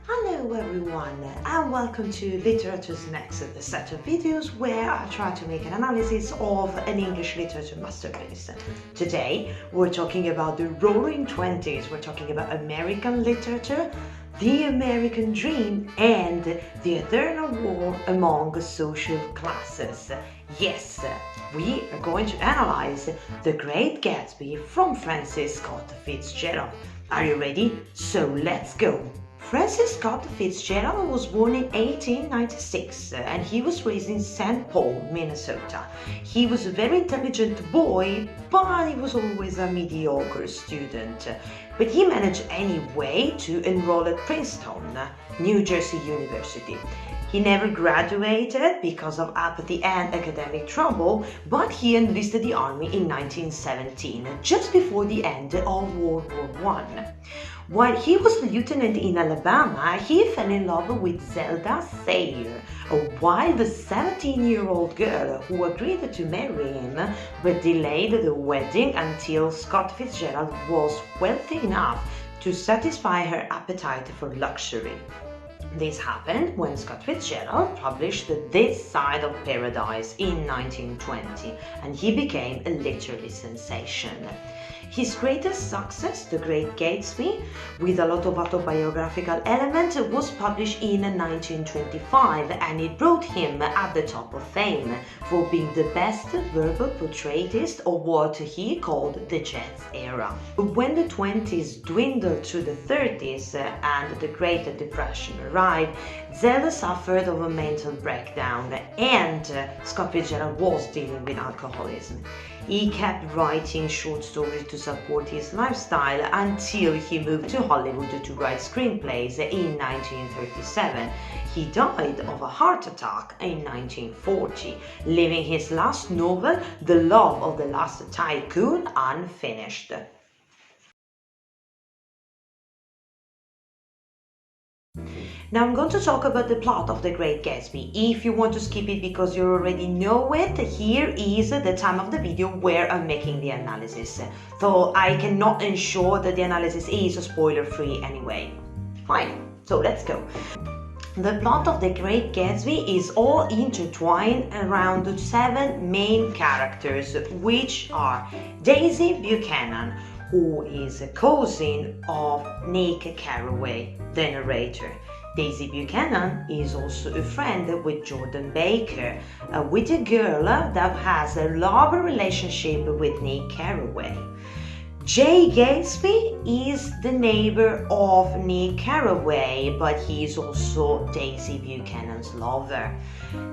Hello everyone and welcome to Literature's Next, the set of videos where I try to make an analysis of an English literature masterpiece. Today we're talking about the Roaring Twenties, we're talking about American literature, the American dream and the eternal war among social classes. Yes, we are going to analyze The Great Gatsby from Francis Scott Fitzgerald. Are you ready? So let's go! Francis Scott Fitzgerald was born in 1896 and he was raised in St. Paul, Minnesota. He was a very intelligent boy, but he was always a mediocre student. But he managed anyway to enroll at Princeton, New Jersey University. He never graduated because of apathy and academic trouble, but he enlisted the army in 1917, just before the end of World War I. While he was a lieutenant in Alabama, he fell in love with Zelda Thayer, a wild 17-year-old girl who agreed to marry him, but delayed the wedding until Scott Fitzgerald was wealthy enough to satisfy her appetite for luxury. This happened when Scott Fitzgerald published This Side of Paradise in 1920, and he became a literary sensation. His greatest success, The Great Gatsby, with a lot of autobiographical elements, was published in 1925, and it brought him at the top of fame for being the best verbal portraitist of what he called the Jazz era. When the 20s dwindled to the 30s and the Great Depression arrived, Zelda suffered of a mental breakdown, and Scott Fitzgerald was dealing with alcoholism. He kept writing short stories to support his lifestyle until he moved to Hollywood to write screenplays in 1937. He died of a heart attack in 1940, leaving his last novel, The Love of the Last Tycoon, unfinished. Now I'm going to talk about the plot of The Great Gatsby. If you want to skip it because you already know it, here is the time of the video where I'm making the analysis. So I cannot ensure that the analysis is spoiler-free anyway. Fine, so let's go. The plot of The Great Gatsby is all intertwined around 7 main characters, which are Daisy Buchanan, who is a cousin of Nick Carraway, the narrator. Daisy Buchanan is also a friend with Jordan Baker, a witty girl that has a love relationship with Nick Carraway. Jay Gatsby is the neighbor of Nick Carraway, but he is also Daisy Buchanan's lover.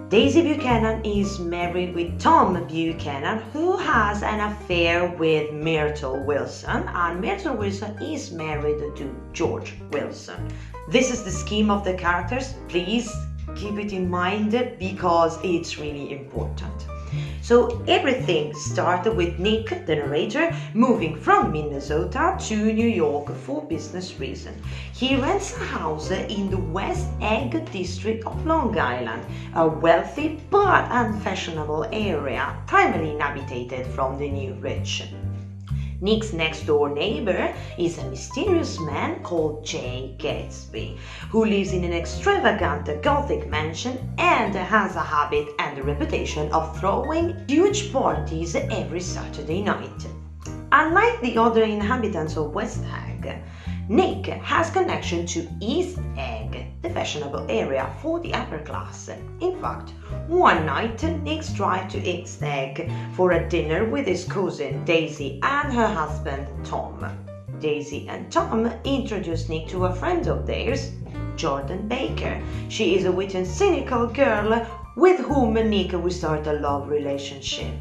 Daisy Buchanan is married with Tom Buchanan, who has an affair with Myrtle Wilson, and Myrtle Wilson is married to George Wilson. This is the scheme of the characters. Please keep it in mind because it's really important. So everything started with Nick, the narrator, moving from Minnesota to New York for business reasons. He rents a house in the West Egg district of Long Island, a wealthy but unfashionable area, primarily inhabited from the new rich. Nick's next-door neighbor is a mysterious man called Jay Gatsby, who lives in an extravagant Gothic mansion and has a habit and a reputation of throwing huge parties every Saturday night. Unlike the other inhabitants of West Egg, Nick has connection to East Egg, the fashionable area for the upper class. In fact, one night Nick drives to East Egg for a dinner with his cousin Daisy and her husband Tom. Daisy and Tom introduce Nick to a friend of theirs, Jordan Baker. She is a witty and cynical girl with whom Nick will start a love relationship.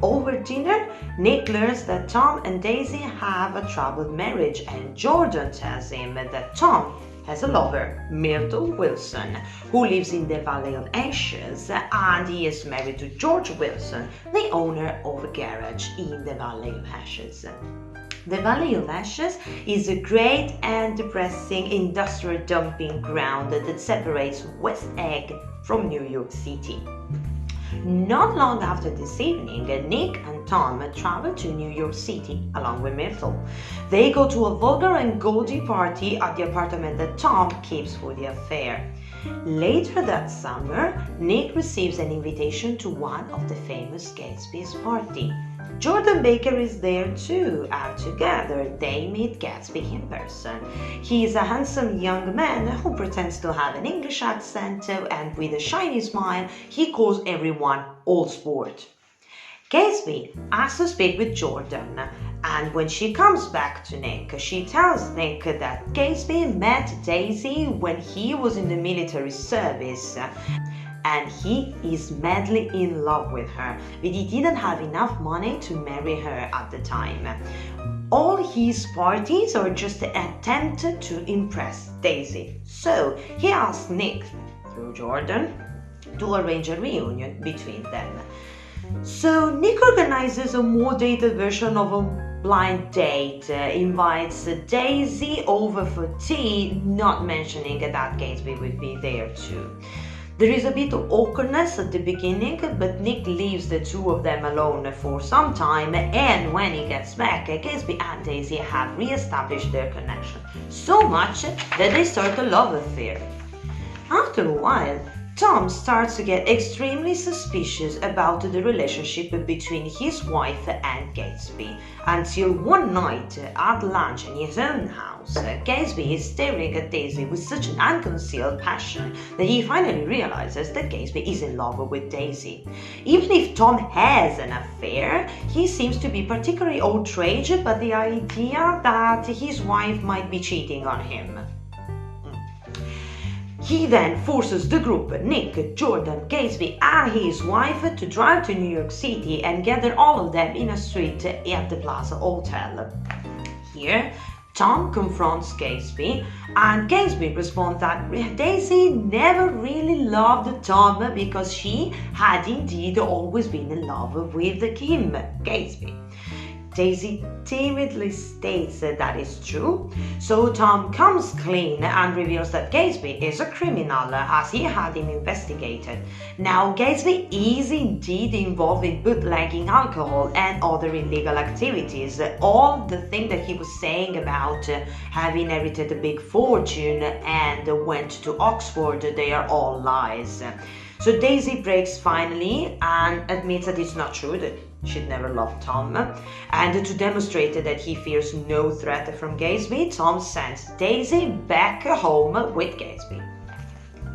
Over dinner, Nick learns that Tom and Daisy have a troubled marriage, and Jordan tells him that Tom has a lover, Myrtle Wilson, who lives in the Valley of Ashes, and he is married to George Wilson, the owner of a garage in the Valley of Ashes. The Valley of Ashes is a great and depressing industrial dumping ground that separates West Egg from New York City. Not long after this evening, Nick and Tom travel to New York City along with Myrtle. They go to a vulgar and gaudy party at the apartment that Tom keeps for the affair. Later that summer, Nick receives an invitation to one of the famous Gatsby's party. Jordan Baker is there too, and together they meet Gatsby in person. He is a handsome young man who pretends to have an English accent, and with a shiny smile, he calls everyone old sport. Gatsby asks to speak with Jordan, and when she comes back to Nick, she tells Nick that Gatsby met Daisy when he was in the military service, and he is madly in love with her, but he didn't have enough money to marry her at the time. All his parties are just an attempt to impress Daisy. So he asks Nick, through Jordan, to arrange a reunion between them. So Nick organizes a more dated version of a blind date, invites Daisy over for tea, not mentioning that Gatsby would be there too. There is a bit of awkwardness at the beginning, but Nick leaves the two of them alone for some time, and when he gets back, Gatsby and Daisy have re-established their connection, so much that they start a love affair. After a while, Tom starts to get extremely suspicious about the relationship between his wife and Gatsby, until one night at lunch in his own house, Gatsby is staring at Daisy with such an unconcealed passion that he finally realizes that Gatsby is in love with Daisy. Even if Tom has an affair, he seems to be particularly outraged by the idea that his wife might be cheating on him. He then forces the group, Nick, Jordan, Gatsby and his wife, to drive to New York City and gather all of them in a suite at the Plaza Hotel. Here, Tom confronts Gatsby, and Gatsby responds that Daisy never really loved Tom because she had indeed always been in love with him, Gatsby. Daisy timidly states that is true, so Tom comes clean and reveals that Gatsby is a criminal as he had him investigated. Now, Gatsby is indeed involved in bootlegging alcohol and other illegal activities. All the thing that he was saying about having inherited a big fortune and went to Oxford, they are all lies. So Daisy breaks finally and admits that it's not true, that she'd never loved Tom. And to demonstrate that he fears no threat from Gatsby, Tom sends Daisy back home with Gatsby.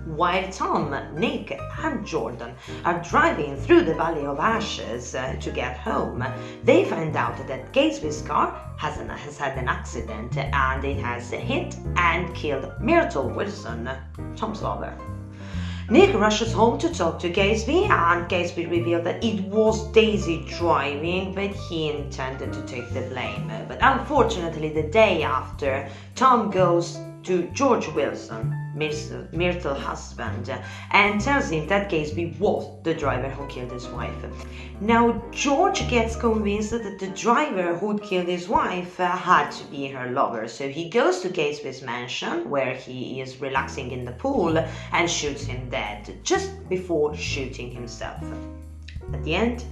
While Tom, Nick and Jordan are driving through the Valley of Ashes to get home, they find out that Gatsby's car has had an accident and it has hit and killed Myrtle Wilson, Tom's lover. Nick rushes home to talk to Gatsby, and Gatsby revealed that it was Daisy driving, but he intended to take the blame. But unfortunately, the day after, Tom goes to George Wilson, Myrtle's husband, and tells him that Gatsby was the driver who killed his wife. Now, George gets convinced that the driver who'd killed his wife had to be her lover, so he goes to Gatsby's mansion, where he is relaxing in the pool, and shoots him dead, just before shooting himself. At the end,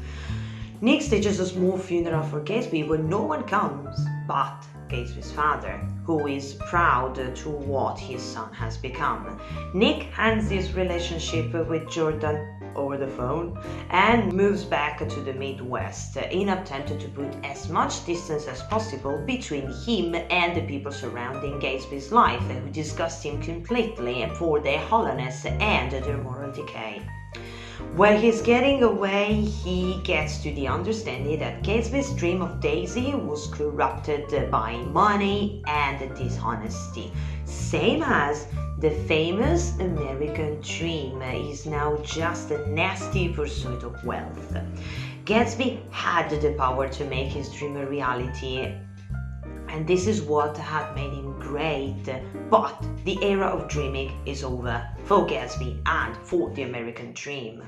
Nick stages a small funeral for Gatsby where no one comes but Gatsby's father, who is proud to what his son has become. Nick hands his relationship with Jordan over the phone and moves back to the Midwest in an attempt to put as much distance as possible between him and the people surrounding Gatsby's life, who disgust him completely for their hollowness and their moral decay. While he's getting away, he gets to the understanding that Gatsby's dream of Daisy was corrupted by money and dishonesty, same as the famous American dream is now just a nasty pursuit of wealth. Gatsby had the power to make his dream a reality, and this is what had made him great, but the era of dreaming is over for Gatsby and for the American dream.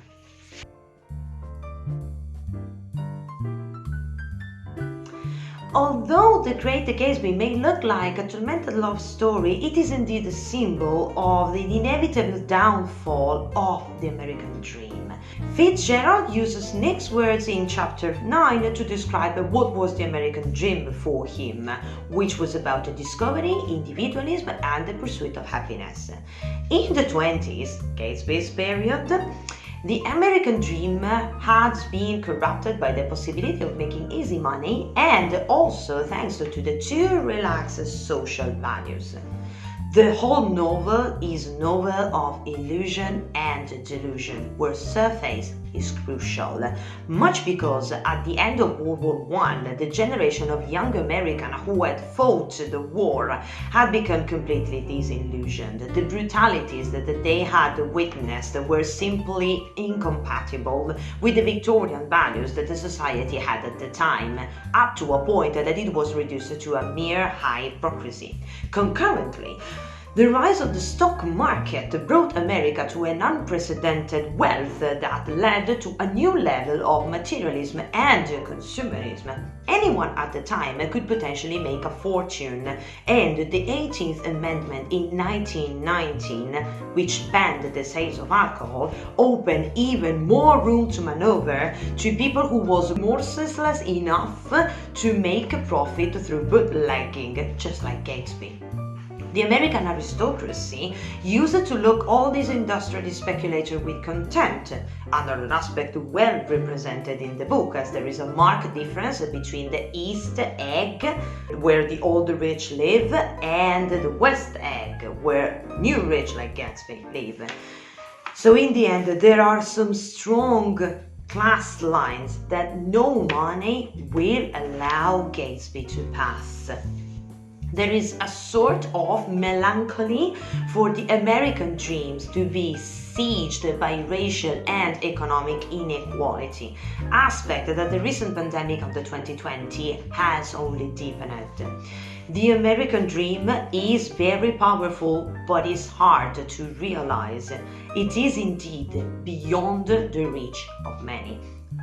Although The Great Gatsby may look like a tormented love story, it is indeed a symbol of the inevitable downfall of the American dream. Fitzgerald uses Nick's words in chapter 9 to describe what was the American dream for him, which was about discovery, individualism, and the pursuit of happiness. In the 20s, Gatsby's period, the American dream had been corrupted by the possibility of making easy money and also thanks to the too relaxed social values. The whole novel is a novel of illusion and delusion, where surface is crucial, much because at the end of World War I, the generation of young Americans who had fought the war had become completely disillusioned. The brutalities that they had witnessed were simply incompatible with the Victorian values that the society had at the time, up to a point that it was reduced to a mere hypocrisy. Concurrently, the rise of the stock market brought America to an unprecedented wealth that led to a new level of materialism and consumerism. Anyone at the time could potentially make a fortune, and the 18th Amendment in 1919, which banned the sales of alcohol, opened even more room to maneuver to people who was merciless enough to make a profit through bootlegging, just like Gatsby. The American aristocracy used to look all these industrial speculators with contempt, another aspect well represented in the book, as there is a marked difference between the East Egg, where the old rich live, and the West Egg, where new rich like Gatsby live. So in the end, there are some strong class lines that no money will allow Gatsby to pass. There is a sort of melancholy for the American dreams to be sieged by racial and economic inequality, aspect that the recent pandemic of the 2020 has only deepened. The American dream is very powerful, but is hard to realize. It is indeed beyond the reach of many,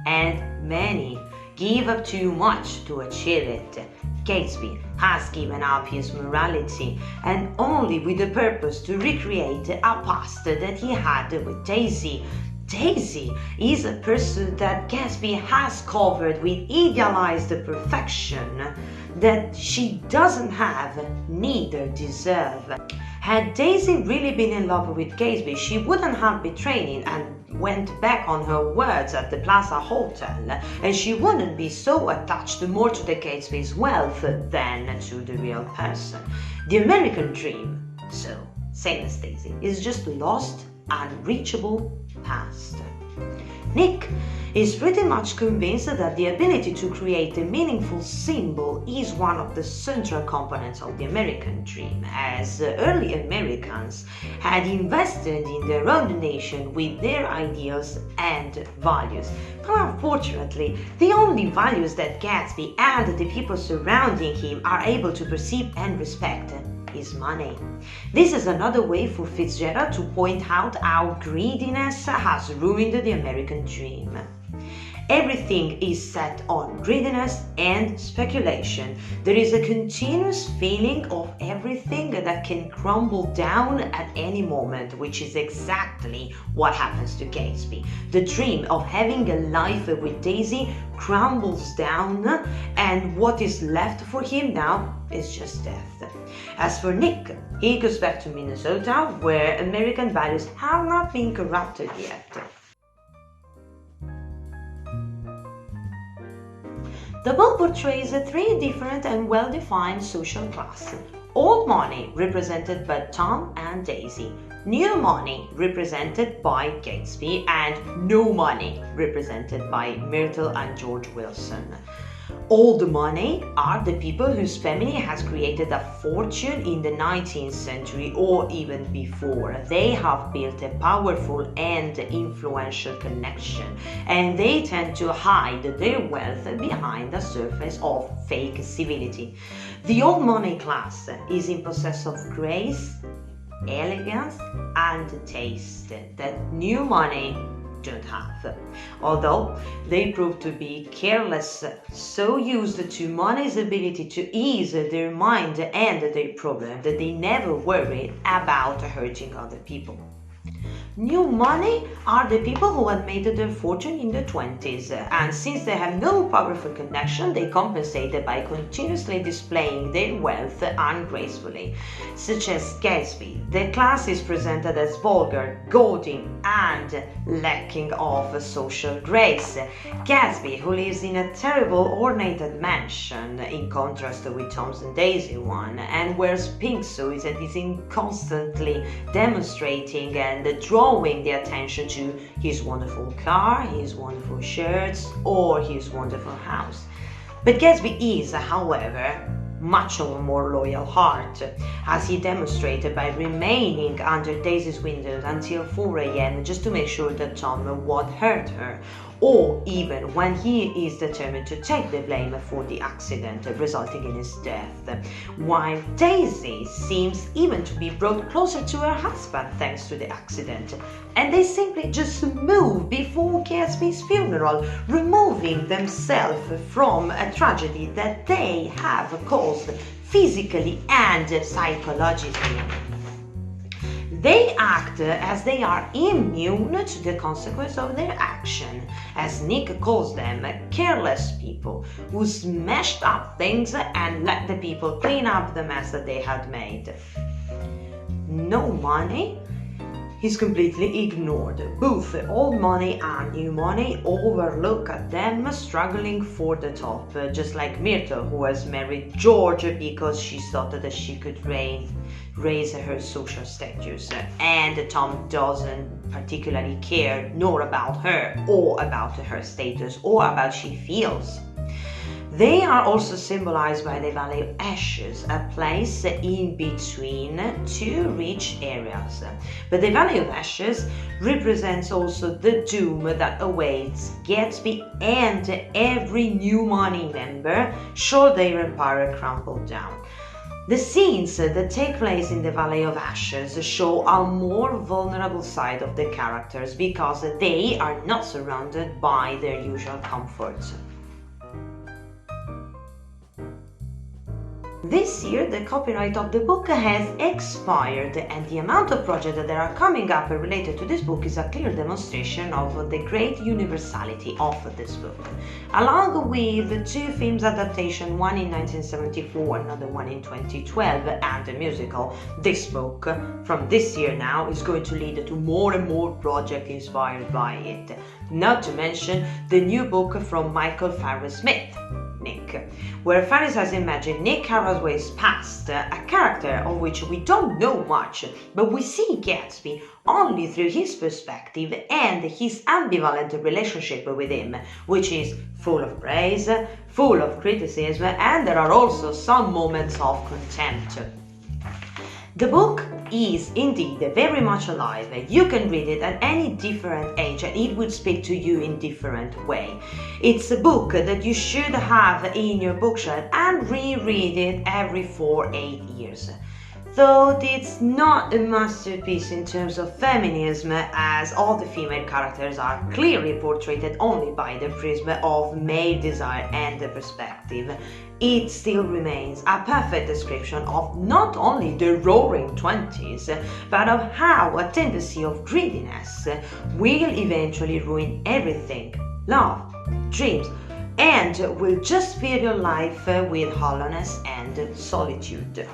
and many give up too much to achieve it. Gatsby has given up his morality, and only with the purpose to recreate a past that he had with Daisy. Daisy is a person that Gatsby has covered with idealized perfection that she doesn't have, neither deserve. Had Daisy really been in love with Gatsby, she wouldn't have betrayed him and went back on her words at the Plaza Hotel, and she wouldn't be so attached more to the Gatsby's wealth than to the real person. The American dream, so same as Daisy, is just lost, unreachable past. Nick is pretty much convinced that the ability to create a meaningful symbol is one of the central components of the American dream, as early Americans had invested in their own nation with their ideals and values. But unfortunately, the only values that Gatsby and the people surrounding him are able to perceive and respect is money. This is another way for Fitzgerald to point out how greediness has ruined the American dream. Everything is set on greediness and speculation. There is a continuous feeling of everything that can crumble down at any moment, which is exactly what happens to Gatsby. The dream of having a life with Daisy crumbles down, and what is left for him now is just death. As for Nick, he goes back to Minnesota, where American values have not been corrupted yet. The book portrays three different and well-defined social classes. Old money, represented by Tom and Daisy. New money, represented by Gatsby. And no money, represented by Myrtle and George Wilson. Old money are the people whose family has created a fortune in the 19th century or even before. They have built a powerful and influential connection, and they tend to hide their wealth behind a surface of fake civility. The old money class is in possess of grace, elegance, and taste that new money don't have. Although they prove to be careless, so used to money's ability to ease their mind and their problem that they never worry about hurting other people. New money are the people who had made their fortune in the 20s, and since they have no powerful connection, they compensate by continuously displaying their wealth ungracefully, such as Gatsby. The class is presented as vulgar, gaudy, and lacking of social grace. Gatsby, who lives in a terrible ornated mansion, in contrast with Tom's and Daisy one, and wears pink suits and is constantly demonstrating and drawing the attention to his wonderful car, his wonderful shirts, or his wonderful house. But Gatsby is, however, much of a more loyal heart, as he demonstrated by remaining under Daisy's windows until 4 a.m. just to make sure that Tom won't hurt her, or even when he is determined to take the blame for the accident resulting in his death, while Daisy seems even to be brought closer to her husband thanks to the accident, and they simply just move before Gatsby's funeral, removing themselves from a tragedy that they have caused physically and psychologically. They act as they are immune to the consequence of their action, as Nick calls them careless people who smashed up things and let the people clean up the mess that they had made. No money is completely ignored. Both old money and new money overlook at them struggling for the top, just like Myrtle, who has married George because she thought that she could raise her social status, and Tom doesn't particularly care nor about her or about her status or about she feels. They are also symbolized by the Valley of Ashes, a place in between two rich areas. But the Valley of Ashes represents also the doom that awaits Gatsby and every new money member should their empire crumble down. The scenes that take place in the Valley of Ashes show a more vulnerable side of the characters because they are not surrounded by their usual comforts. This year, the copyright of the book has expired, and the amount of projects that are coming up related to this book is a clear demonstration of the great universality of this book. Along with two films adaptations, one in 1974, another one in 2012, and a musical, this book from this year now is going to lead to more and more projects inspired by it. Not to mention the new book from Michael Farris-Smith, Nick, where Farris has imagined Nick Carraway's past, a character of which we don't know much, but we see Gatsby only through his perspective and his ambivalent relationship with him, which is full of praise, full of criticism, and there are also some moments of contempt. The book is indeed very much alive. You can read it at any different age and it will speak to you in different way. It's a book that you should have in your bookshelf and reread it every 4-8 years. Though it's not a masterpiece in terms of feminism, as all the female characters are clearly portrayed only by the prism of male desire and perspective, it still remains a perfect description of not only the roaring 20s, but of how a tendency of greediness will eventually ruin everything, love, dreams, and will just fill your life with hollowness and solitude.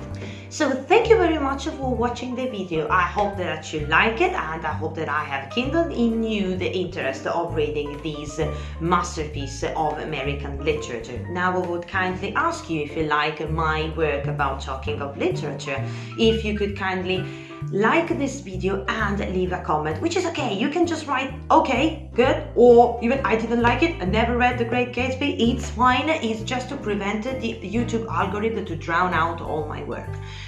So thank you very much for watching the video. I hope that you like it, and I hope that I have kindled in you the interest of reading these masterpieces of American literature. Now I would kindly ask you, if you like my work about talking of literature, if you could kindly like this video and leave a comment, which is okay. You can just write okay, good, or even I didn't like it, I never read The Great Gatsby. It's fine. It's just to prevent the YouTube algorithm to drown out all my work.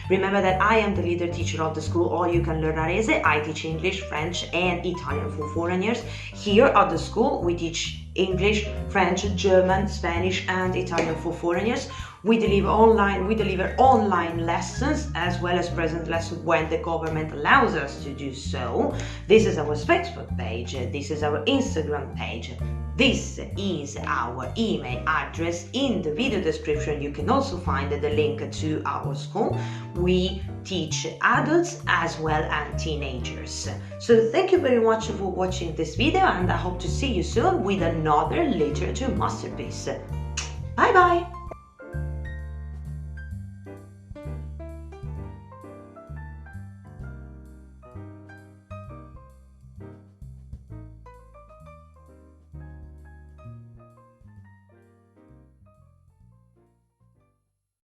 Remember that I am the leader teacher of the school All You Can Learn Arese. I teach English, French and Italian for foreigners. Here at the school we teach English, French, German, Spanish and Italian for foreigners. We deliver online lessons as well as present lessons when the government allows us to do so. This is our Facebook page, this is our Instagram page, this is our email address. In the video description you can also find the link to our school. We teach adults as well as teenagers. So thank you very much for watching this video, and I hope to see you soon with another literature masterpiece. Bye bye!